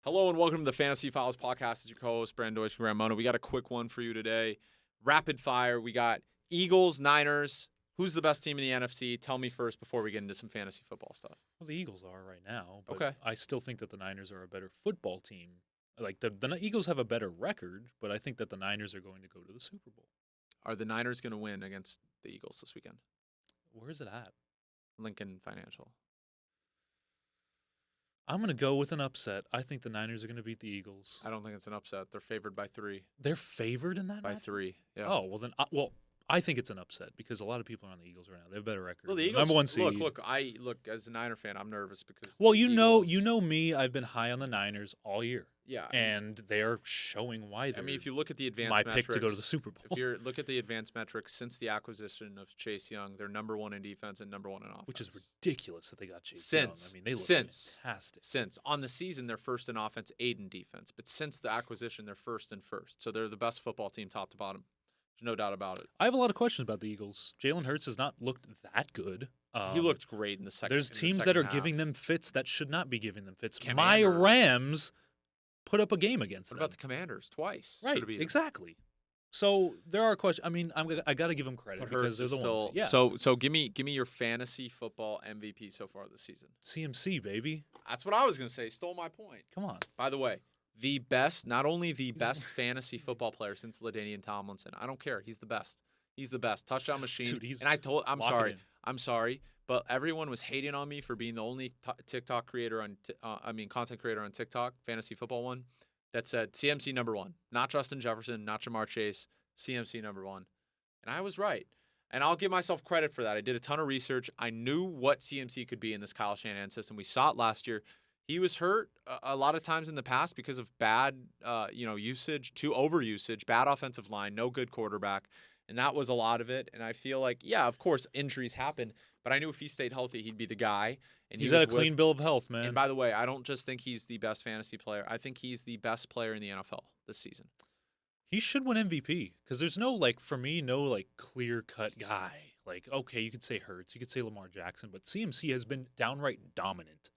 Hello and welcome to the Fantasy Files podcast. It's your co-host, Brandon Deutsch and Graham Mono. We got a quick one for you today. Rapid fire. We got Eagles, Niners. Who's the best team in the NFC? Tell me first before we get into some fantasy football stuff. Well, the Eagles are right now. But Okay. I still think that the Niners are a better football team. Like the Eagles have a better record, but I think that the Niners are going to go to the Super Bowl. Are the Niners going to win against the Eagles this weekend? Where is it at? Lincoln Financial. I'm going to go with an upset. I think the Niners are going to beat the Eagles. I don't think it's an upset. They're favored by 3. They're favored in that By matchup? 3. Yeah. Oh, well then, I think it's an upset because a lot of people are on the Eagles right now. They have a better record. Well, the They're Eagles. number one seed. Look. As a Niner fan, I'm nervous because. Well, the you Eagles, know me. I've been high on the Niners all year, Yeah. and they are showing why they're if you look at the advanced my metrics, pick to go to the Super Bowl. If you look at the advanced metrics since the acquisition of Chase Young, they're number 1 in defense and number 1 in offense. Which is ridiculous that they got Chase Young. I mean, they look fantastic. Since on the season they're first in offense, 8 in defense, but since the acquisition they're first. So they're the best football team top to bottom. There's no doubt about it. I have a lot of questions about the Eagles. Jalen Hurts has not looked that good. He looked great in the second. There's teams that are giving them fits that should not be giving them fits. Commanders. My Rams put up a game against What them. about the Commanders? Twice. Right, Should've beat 'em. exactly. So there are questions. I mean, I got to give them credit But because Hurts they're is the ones. still. Yeah. So give me your fantasy football MVP so far this season. CMC, baby. That's what I was gonna say. Stole my point. Come on. By the way, the best, not only the best fantasy football player since LaDainian Tomlinson. I don't care. He's the best. He's the best. Touchdown machine. Dude, and I'm locking sorry. in. I'm sorry. But everyone was hating on me for being the only TikTok creator content creator on TikTok, fantasy football one, that said CMC number 1. Not Justin Jefferson, not Jamar Chase, CMC number 1. And I was right. And I'll give myself credit for that. I did a ton of research. I knew what CMC could be in this Kyle Shanahan system. We saw it last year. He was hurt a lot of times in the past because of bad, usage, too overusage, bad offensive line, no good quarterback. And that was a lot of it. And I feel like, yeah, of course, injuries happen. But I knew if he stayed healthy, he'd be the guy. And He's got a clean bill of health, man. And by the way, I don't just think he's the best fantasy player. I think he's the best player in the NFL this season. He should win MVP because there's no clear-cut guy. Like, okay, you could say Hurts, you could say Lamar Jackson, but CMC has been downright dominant.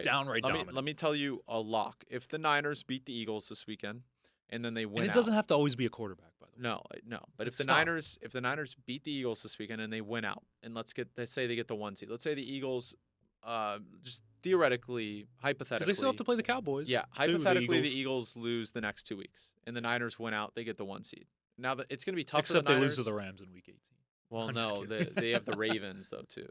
Downright dominant. Let me tell you a lock. If the Niners beat the Eagles this weekend, and then they win, And it doesn't have to always be a quarterback, by the way. No. But if the Stop. Niners beat the Eagles this weekend and they win out, and let's say they get the 1 seed. Let's say the Eagles, just theoretically, hypothetically, Because they still have to play the Cowboys. Yeah, too, hypothetically, the Eagles lose the next 2 weeks, and the Niners win out. They get the 1 seed. Now that it's going to be tough Except for the they Niners. lose to the Rams in Week 18. Well, I'm just no, kidding. they have the Ravens though too,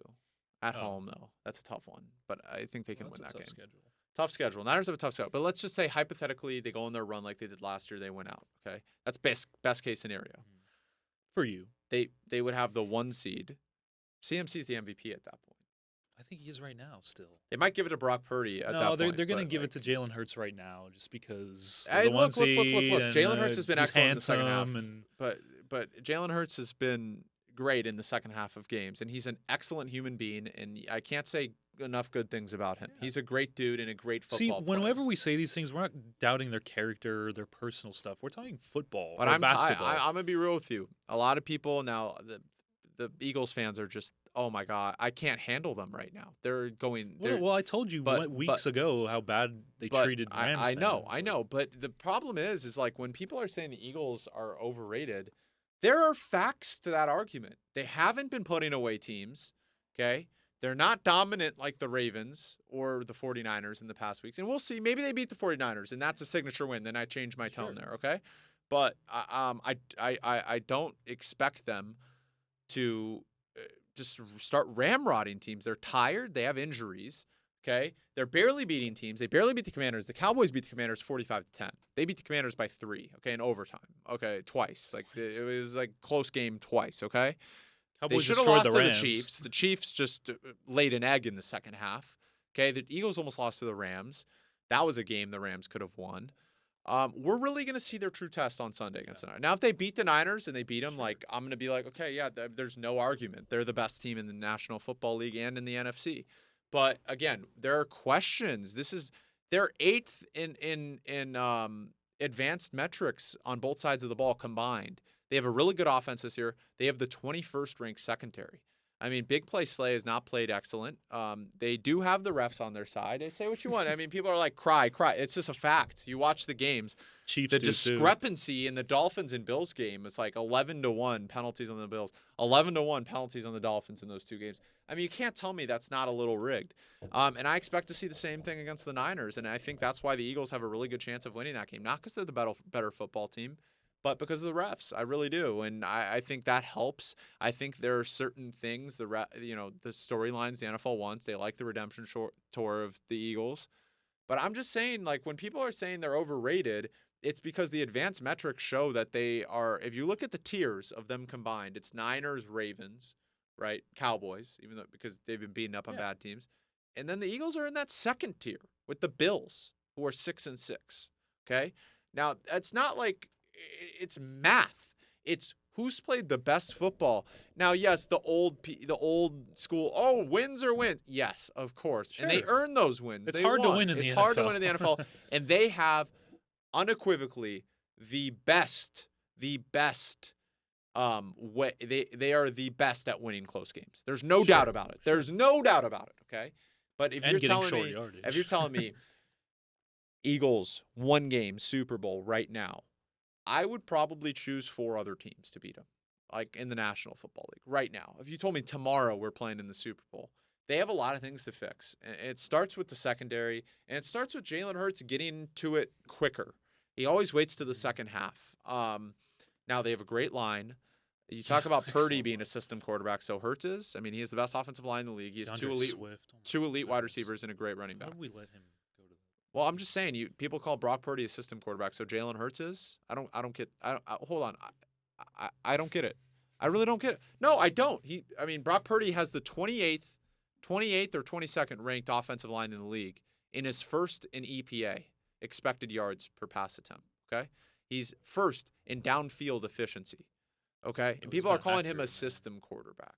at Oh. home though. That's a tough one, but I think they can Well, win that's that a game. tough schedule. Tough schedule. Niners have a tough schedule, but let's just say hypothetically they go on their run like they did last year. They win out. Okay, that's best case scenario. For you. They would have the 1 seed. CMC's the MVP at that point. I think he is right now still. They might give it to Brock Purdy at that No, point. they're going to but, give like, it to Jalen Hurts right now just because Hey, they're the one look. seed. and, Jalen Hurts has been he's excellent in the second half. handsome and But Jalen Hurts has been great in the second half of games, and he's an excellent human being, and I can't say enough good things about him. He's a great dude and a great football player. whenever we say these things, we're not doubting their character, their personal stuff. We're talking football But or I'm basketball. I'm gonna be real with you. A lot of people now, the Eagles fans are just, oh my god, I can't handle them right now. They're going. well, I told you weeks ago how bad they treated Rams I know, fans. I know. But the problem is like when people are saying the Eagles are overrated, there are facts to that argument. They haven't been putting away teams. Okay. They're not dominant like the Ravens or the 49ers in the past weeks. And we'll see. Maybe they beat the 49ers, and that's a signature win. Then I change my tone there, okay? But I don't expect them to just start ramrodding teams. They're tired. They have injuries, okay? They're barely beating teams. They barely beat the Commanders. The Cowboys beat the Commanders 45-10. They beat the Commanders by 3, okay, in overtime, okay, twice. Like it was like close game twice, okay? They Cowboys should have destroyed lost the to the Rams. Chiefs. The Chiefs just laid an egg in the second half. Okay, the Eagles almost lost to the Rams. That was a game the Rams could have won. We're really going to see their true test on Sunday against the Niners. Now, if they beat the Niners and they beat them, like I'm going to be like, okay, yeah, there's no argument. They're the best team in the National Football League and in the NFC. But again, there are questions. They're 8th in advanced metrics on both sides of the ball combined. They have a really good offense this year. They have the 21st ranked secondary. I mean, big play Slay has not played excellent. They do have the refs on their side. They say what you want. I mean, people are like, cry. It's just a fact. You watch the games. Chiefs the do discrepancy too. in the Dolphins and Bills game is like 11-1 penalties on the Bills, 11-1 penalties on the Dolphins in those two games. I mean, you can't tell me that's not a little rigged. And I expect to see the same thing against the Niners. And I think that's why the Eagles have a really good chance of winning that game. Not because they're the better football team, but because of the refs. I really do. And I think that helps. I think there are certain things, the storylines the NFL wants. They like the redemption tour of the Eagles. But I'm just saying, like, when people are saying they're overrated, it's because the advanced metrics show that they are, if you look at the tiers of them combined, it's Niners, Ravens, right? Cowboys, even though because they've been beaten up on bad teams. And then the Eagles are in that second tier with the Bills, who are 6-6. Okay? Now, it's not like it's math. It's who's played the best football. Now, yes, the old school, wins are wins. Yes, of course. Sure. And they earn those wins. It's hard to win in the NFL. It's hard to win in the NFL. And they have unequivocally the best they are the best at winning close games. There's no doubt about it. There's no doubt about it, okay? But if you're telling me Eagles 1 game Super Bowl right now, I would probably choose 4 other teams to beat them, like in the National Football League right now. If you told me tomorrow we're playing in the Super Bowl, they have a lot of things to fix. It starts with the secondary, and it starts with Jalen Hurts getting to it quicker. He always waits to the second half. Now they have a great line. You talk about Purdy being a system quarterback, so Hurts is. I mean, he has the best offensive line in the league. He has two elite wide receivers and a great running back. How did we let him go to? Well, I'm just saying, people call Brock Purdy a system quarterback, so Jalen Hurts is. I don't get. Hold on. I don't get it. I really don't get it. No, I don't. Brock Purdy has the 28th or 22nd ranked offensive line in the league in his first in EPA, expected yards per pass attempt. Okay, he's first in downfield efficiency. Okay, and people are calling him a system quarterback.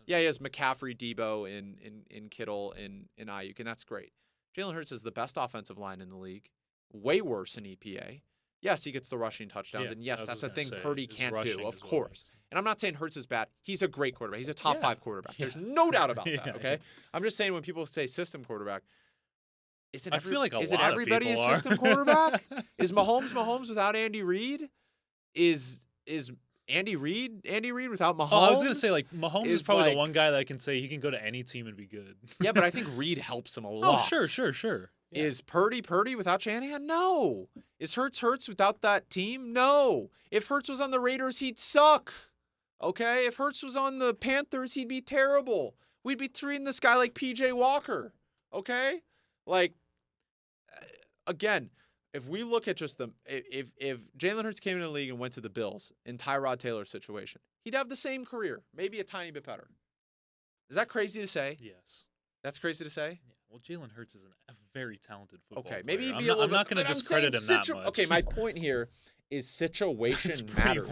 Yeah, he has McCaffrey, Debo, in Kittle, in Ayuk, and that's great. Jalen Hurts is the best offensive line in the league, way worse in EPA. Yes, he gets the rushing touchdowns, and yes, that's a thing Purdy can't do, of course. And I'm not saying Hurts is bad. He's a great quarterback. He's a top 5 quarterback. There's no doubt about that, okay? I'm just saying when people say system quarterback, isn't everybody a system quarterback? Is Mahomes without Andy Reid? Is Andy Reid without Mahomes? Oh, I was going to say, like, Mahomes is probably the one guy that I can say he can go to any team and be good. Yeah, but I think Reid helps him a lot. Oh, sure. Yeah. Is Purdy without Shanahan? No. Is Hurts without that team? No. If Hurts was on the Raiders, he'd suck. Okay? If Hurts was on the Panthers, he'd be terrible. We'd be treating this guy like PJ Walker. Okay? Like, again, if we look at just if Jalen Hurts came into the league and went to the Bills in Tyrod Taylor's situation, he'd have the same career, maybe a tiny bit better. Is that crazy to say? Yes. That's crazy to say? Yeah. Well, Jalen Hurts is a very talented football player. Maybe he'd be I'm not going to discredit him that much. Okay, my point here is situation matters.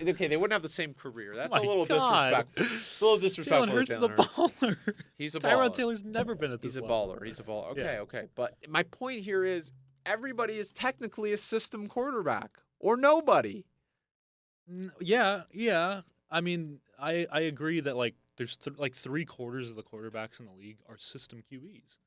Okay, they wouldn't have the same career. That's a little disrespectful. It's a little disrespectful. Jalen Hurts is a baller. He's a baller. Tyrod Taylor's never been at this level. He's a baller. Okay. But my point here is everybody is technically a system quarterback or nobody. Yeah. I mean, I agree that, like, there's 3/4 of the quarterbacks in the league are system QBs.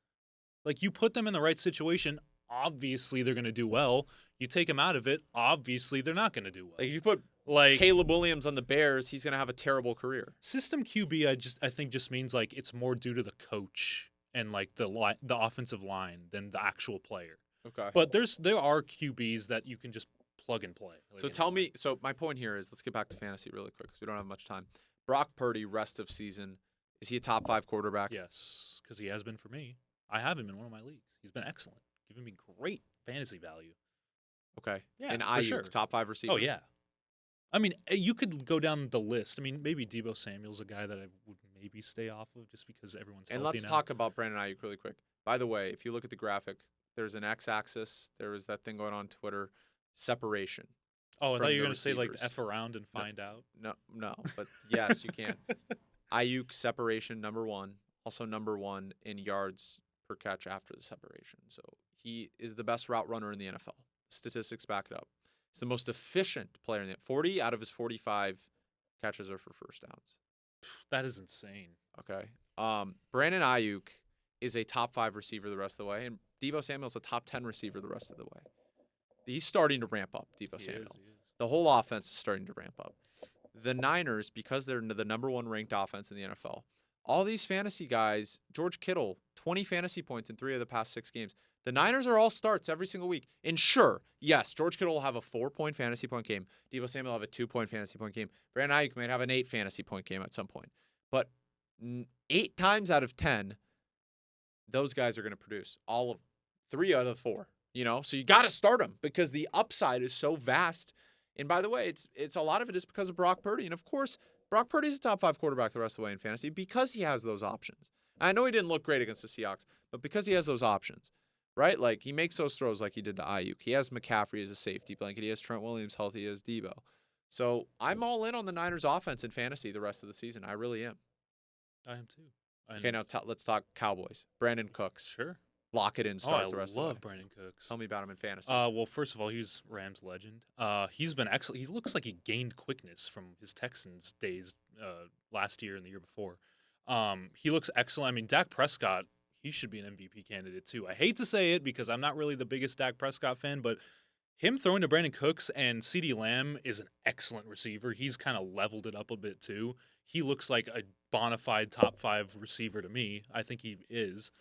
Like, you put them in the right situation, obviously they're going to do well. You take them out of it, obviously they're not going to do well. Like, if you put Caleb Williams on the Bears, he's going to have a terrible career. System QB, I think just means, like, it's more due to the coach and, like, the offensive line than the actual player. Okay. But there are QBs that you can just plug and play. Like, so my point here is, let's get back to fantasy really quick because we don't have much time. Brock Purdy, rest of season, is he a top 5 quarterback? Yes, because he has been for me. I have him in one of my leagues. He's been excellent, giving me great fantasy value. Okay. Yeah, and for Ayuk, sure. top 5 receiver? Oh, yeah. I mean, you could go down the list. I mean, maybe Deebo Samuel's a guy that I would maybe stay off of just because everyone's healthy now. And let's talk about Brandon Ayuk really quick. By the way, if you look at the graphic, there's an x-axis. There was that thing going on Twitter, separation. Oh, I thought you were going to say, like, F around and find out. No, but yes, you can. Ayuk separation, number 1. Also number 1 in yards per catch after the separation. So he is the best route runner in the NFL. Statistics back it up. He's the most efficient player in it. 40 out of his 45 catches are for first downs. That is insane. Okay. Brandon Ayuk is a top 5 receiver the rest of the way, and Deebo Samuel's a top 10 receiver the rest of the way. He's starting to ramp up, Deebo Samuel. He is. The whole offense is starting to ramp up. The Niners, because they're the number 1 ranked offense in the NFL, all these fantasy guys, George Kittle, 20 fantasy points in 3 of the past 6 games. The Niners are all starts every single week. And sure, yes, George Kittle will have a 4-point fantasy point game. Deebo Samuel will have a 2-point fantasy point game. Brandon Ayuk might have an 8 fantasy point game at some point. But 8 times out of 10, those guys are going to produce all of 3 out of the 4. So you got to start them because the upside is so vast. And by the way, it's a lot of it is because of Brock Purdy. And of course, Brock Purdy's a top 5 quarterback the rest of the way in fantasy because he has those options. I know he didn't look great against the Seahawks, but because he has those options, right? Like he makes those throws like he did to Ayuk. He has McCaffrey as a safety blanket. He has Trent Williams healthy as Deebo. So I'm all in on the Niners offense in fantasy the rest of the season. I really am. I am too. Okay, now let's talk Cowboys. Brandon Cooks. Sure. Lock it in, start the rest of the way. I love Brandon Cooks. Tell me about him in fantasy. Well, first of all, he's Rams legend. He's been excellent. He looks like he gained quickness from his Texans days last year and the year before. He looks excellent. I mean, Dak Prescott, he should be an MVP candidate too. I hate to say it because I'm not really the biggest Dak Prescott fan, but him throwing to Brandon Cooks and CeeDee Lamb is an excellent receiver. He's kind of leveled it up a bit too. He looks like a bona fide top 5 receiver to me. I think he is.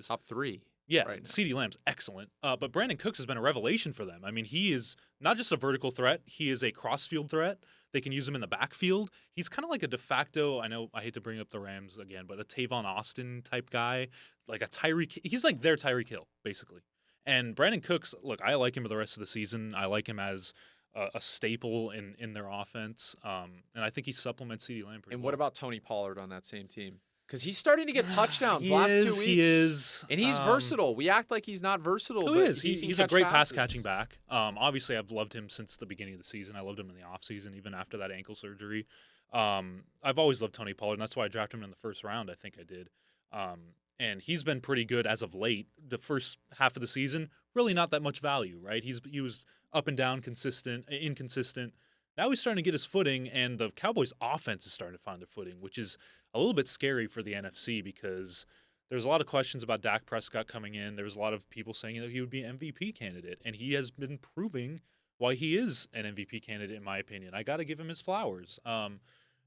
Top 3. Yeah, right CeeDee Lamb's excellent. But Brandon Cooks has been a revelation for them. I mean, he is not just a vertical threat. He is a cross-field threat. They can use him in the backfield. He's kind of like a de facto, I know I hate to bring up the Rams again, but a Tavon Austin type guy. Like a Tyreek. He's like their Tyreek Hill, basically. And Brandon Cooks, look, I like him for the rest of the season. I like him as a staple in their offense. And I think he supplements CeeDee Lamb pretty And well. what about Tony Pollard on that same team? Because he's starting to get touchdowns last 2 weeks. He is. And he's versatile. We act like he's not versatile. Oh, but he is. He's a great passes. pass-catching back. Obviously, I've loved him since the beginning of the season. I loved him in the offseason, even after that ankle surgery. I've always loved Tony Pollard, and that's why I drafted him in the first round. I think I did. And he's been pretty good as of late. The first half of the season, really not that much value, right? He was up and down, inconsistent. Now he's starting to get his footing, and the Cowboys' offense is starting to find their footing, which is a little bit scary for the NFC because there's a lot of questions about Dak Prescott coming in. There's a lot of people saying that he would be an MVP candidate, and he has been proving why he is an MVP candidate, in my opinion. I got to give him his flowers. And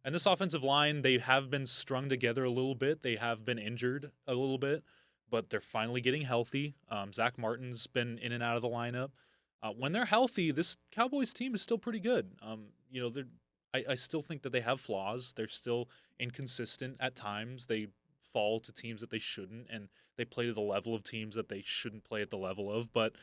this offensive line, they have been strung together a little bit. They have been injured a little bit, but they're finally getting healthy. Zach Martin's been in and out of the lineup. When they're healthy, this Cowboys team is still pretty good. I still think that they have flaws. They're still inconsistent at times. They fall to teams that they shouldn't, and they play to the level of teams that they shouldn't play at the level of. But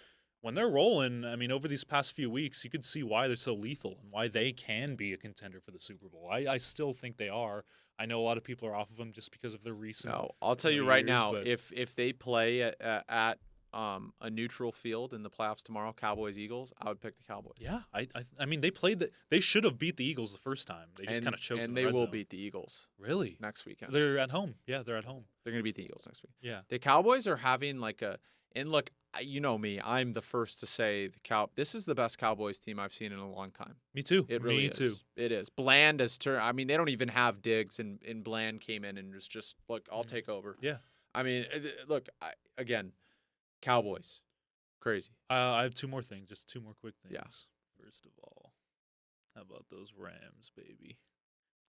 when they're rolling, I mean, over these past few weeks, you could see why they're so lethal and why they can be a contender for the Super Bowl. I still think they are. I know a lot of people are off of them just because of their recent. No, I'll tell you right years, now, but if they play at a neutral field in the playoffs tomorrow, Cowboys-Eagles, I would pick the Cowboys. Yeah, I mean, they should have beat the Eagles the first time. They just kind of choked. And they will beat the Eagles. Really? Next weekend. They're at home. Yeah, they're at home. They're going to beat the Eagles next week. Yeah. The Cowboys are having and look, you know me, I'm the first to say this is the best Cowboys team I've seen in a long time. Me too. It really Me is. too. It is. Bland has turned. I mean, they don't even have Diggs, and Bland came in and was just, look, I'll take over. Yeah. I mean, look, again, Cowboys. Crazy. I have 2 more things, just 2 more quick things. Yeah. First of all, how about those Rams, baby?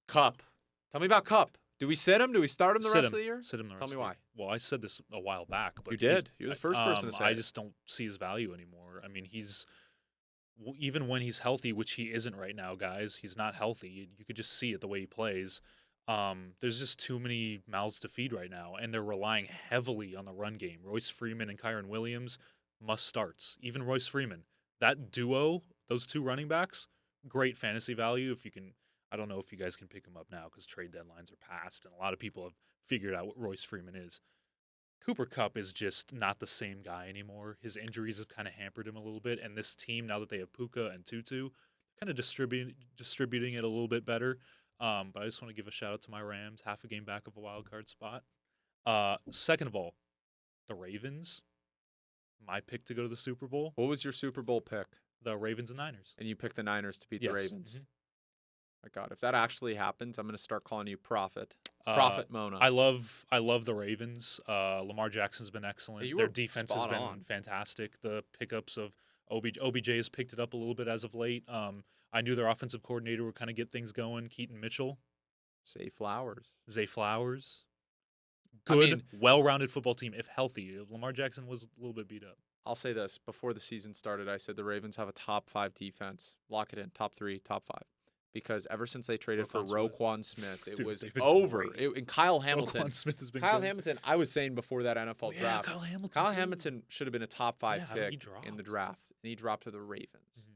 Cup. Tell me about Cup. Do we sit him? Do we start him the rest of the year? Sit him the rest Tell me of the why. year. Well, I said this a while back, but you did. You're the first person to say I it. just don't see his value anymore. I mean, even when he's healthy, which he isn't right now, guys. He's not healthy. You could just see it the way he plays. There's just too many mouths to feed right now, and they're relying heavily on the run game. Royce Freeman and Kyron Williams must starts. Even Royce Freeman. That duo, those 2 running backs, great fantasy value if you can. I don't know if you guys can pick him up now because trade deadlines are past, and a lot of people have figured out what Royce Freeman is. Cooper Kupp is just not the same guy anymore. His injuries have kind of hampered him a little bit, and this team, now that they have Puka and Tutu, kind of distributing it a little bit better. But I just want to give a shout-out to my Rams, half a game back of a wild card spot. Second of all, the Ravens, my pick to go to the Super Bowl. What was your Super Bowl pick? The Ravens and Niners. And you picked the Niners to beat the Ravens. Mm-hmm. My God, if that actually happens, I'm going to start calling you Prophet. Uh, Prophet Mona. I love the Ravens. Lamar Jackson's been excellent. You Their were defense has spot been on. fantastic. The pickups of OBJ has picked it up a little bit as of late. I knew their offensive coordinator would kind of get things going. Keaton Mitchell, Zay Flowers. Good, well-rounded football team if healthy. Lamar Jackson was a little bit beat up. I'll say this. Before the season started, I said the Ravens have a top 5 defense. Lock it in. Top 3, top 5. Because ever since they traded for Roquan Smith, it was over. And Kyle Hamilton. Roquan Smith has been Kyle good. Hamilton, I was saying before that NFL draft. Kyle Hamilton should have been a top 5 pick in the draft. And he dropped to the Ravens. Mm-hmm.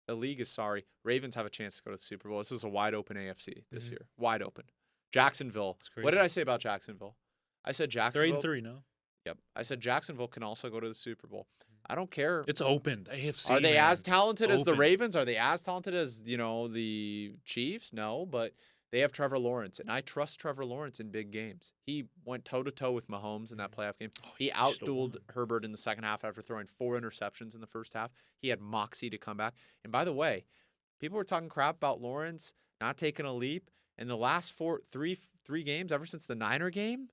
The league is sorry. Ravens have a chance to go to the Super Bowl. This is a wide open AFC this year. Wide open. Jacksonville. What did I say about Jacksonville? I said Jacksonville. They're 8-3, no? Yep. I said Jacksonville can also go to the Super Bowl. I don't care. It's open. AFC. Are they as talented as the Open. Ravens? Are they as talented as, the Chiefs? No, but they have Trevor Lawrence, and I trust Trevor Lawrence in big games. He went toe-to-toe with Mahomes in that playoff game. He outdueled Herbert in the second half after throwing 4 interceptions in the first half. He had moxie to come back. And by the way, people were talking crap about Lawrence not taking a leap. In the last three games, ever since the Niner game,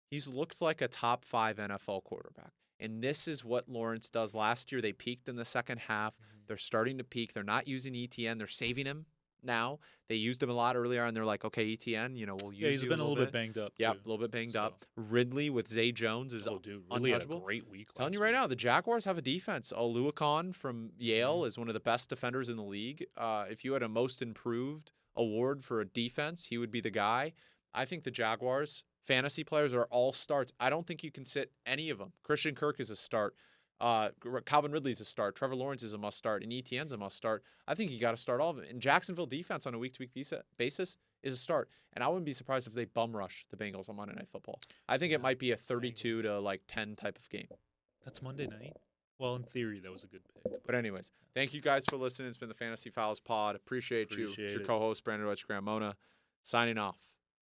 he's looked like a top 5 NFL quarterback. And this is what Lawrence does. Last year, they peaked in the second half. They're starting to peak. They're not using ETN. They're saving him now. They used him a lot earlier, and they're like, okay, ETN, we'll use you. Yeah, he's been a little bit banged up. Yeah, a little bit banged up. Ridley with Zay Jones is Ridley untouchable. had a great week. Telling you right now, the Jaguars have a defense. Oluokun from Yale is one of the best defenders in the league. If you had a most improved award for a defense, he would be the guy. I think the Jaguars fantasy players are all starts. I don't think you can sit any of them. Christian Kirk is a start. Calvin Ridley's a start. Trevor Lawrence is a must start. And ETN's a must start. I think you got to start all of them. And Jacksonville defense on a week-to-week basis is a start. And I wouldn't be surprised if they bum rush the Bengals on Monday Night Football. I think it might be a 32 to 10 type of game. That's Monday night. Well, in theory, that was a good pick. But anyways, thank you guys for listening. It's been the Fantasy Files pod. Appreciate you. It's your co-host, Brandon Graham Mona, signing off.